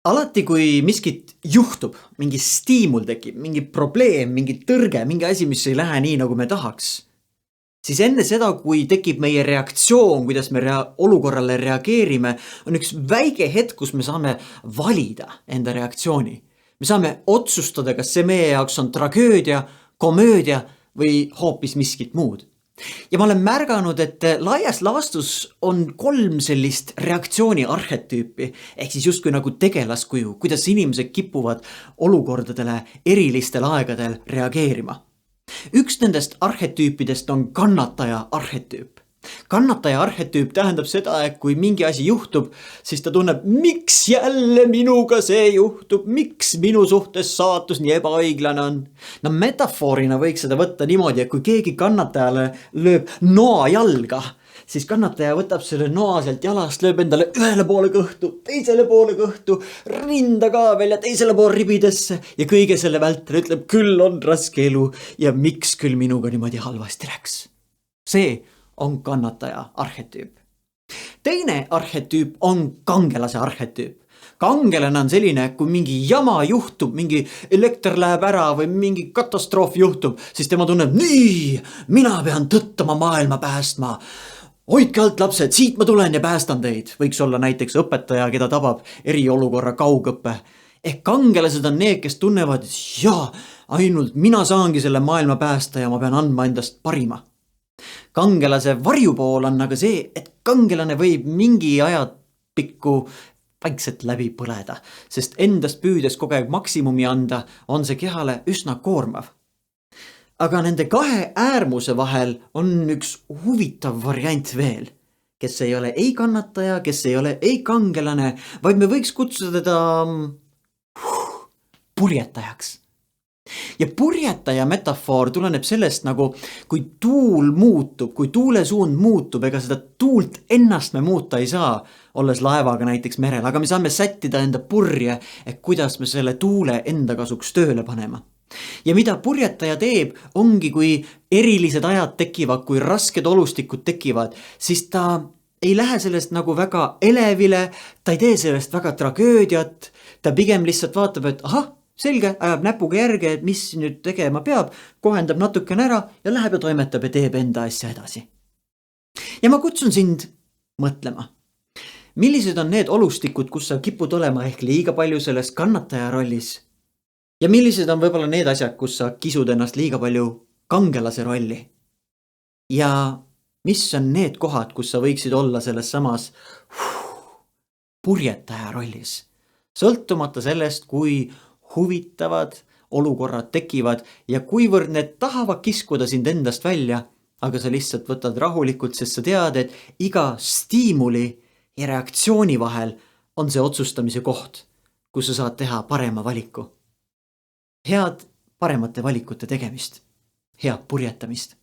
Alati, kui miskit juhtub, mingi stiimul tekib, mingi probleem, mingi tõrge, mingi asi, mis ei lähe nii, nagu me tahaks, siis enne seda, kui tekib meie reaktsioon, kuidas me olukorrale reageerime, on üks väike hetk, kus me saame valida enda reaktsiooni. Me saame otsustada, kas see meie jaoks on tragöödia, komöödia või hoopis miskit muud. Ja ma olen märganud, et laias laastus on 3 sellist reaktsiooni arhetüüpi, ehk siis justkui nagu tegelaskuju, kuidas inimesed kipuvad olukordadele erilistel aegadel reageerima. Üks nendest arhetüüpidest on kannataja arhetüüp. Kannataja arhetüüp tähendab seda, et kui mingi asi juhtub, siis ta tunneb, miks jälle minuga see juhtub, miks minu suhtes saatus nii ebaõiglane on. No metafoorina võiks seda võtta niimoodi, et kui keegi kannatajale lööb noa jalga, siis kannataja võtab selle noa sealt jalast, lööb endale ühele poole kõhtu, teisele poole kõhtu, rinda ka veel ja teisele poole ribidesse ja kõige selle vältel ütleb, küll on raske elu ja miks küll minuga niimoodi halvasti läks. See on kannataja arhetüüp. Teine arhetüüp on kangelase arhetüüp. Kangelane on selline, kui mingi jama juhtub, mingi elekter läheb ära või mingi katastroof juhtub, siis tema tunneb, nii, mina pean tõttama maailma päästma. Hoidke alt lapsed, siit ma tulen ja päästan teid. Võiks olla näiteks õpetaja, keda tabab eriolukorra kaugõppe. Ehk kangelased on need, kes tunnevad, et jaa, ainult mina saangi selle maailma päästa ja ma pean andma endast parima. Kangelase varjupool on aga see, et kangelane võib mingi aja pikku vaikselt läbi põleda, sest endast püüdes kogu aeg maksimumi anda, on see kehale üsna koormav. Aga nende 2 äärmuse vahel on üks huvitav variant veel, kes ei ole ei kannataja, kes ei ole ei kangelane, vaid me võiks kutsuda teda purjetajaks. Ja purjetaja metafoor tuleneb sellest nagu, kui tuul muutub, kui tuule suund muutub, ega seda tuult ennast me muuta ei saa, olles laevaga näiteks merel, aga me saame sättida enda purje, et kuidas me selle tuule enda kasuks tööle panema. Ja mida purjetaja teeb, ongi kui erilised ajad tekivad, kui rasked olustikud tekivad, siis ta ei lähe sellest nagu väga elevile, ta ei tee sellest väga tragöödiat, ta pigem lihtsalt vaatab, et ahah, selge, ajab näpuga järge, et mis nüüd tegema peab, kohendab natukene ära ja läheb ja toimetab ja teeb enda asja edasi. Ja ma kutsun sind mõtlema. Millised on need olustikud, kus sa kipud olema ehk liiga palju selles kannataja rollis? Ja millised on võib-olla need asjad, kus sa kisud ennast liiga palju kangelase rolli? Ja mis on need kohad, kus sa võiksid olla selles samas purjetaja rollis? Sõltumata sellest, kui huvitavad olukorrad tekivad ja kuivõrd need tahavad kiskuda sind endast välja, aga sa lihtsalt võtad rahulikult, sest sa tead, et iga stiimuli ja reaktsiooni vahel on see otsustamise koht, kus sa saad teha parema valiku. Head paremate valikute tegemist. Head purjetamist.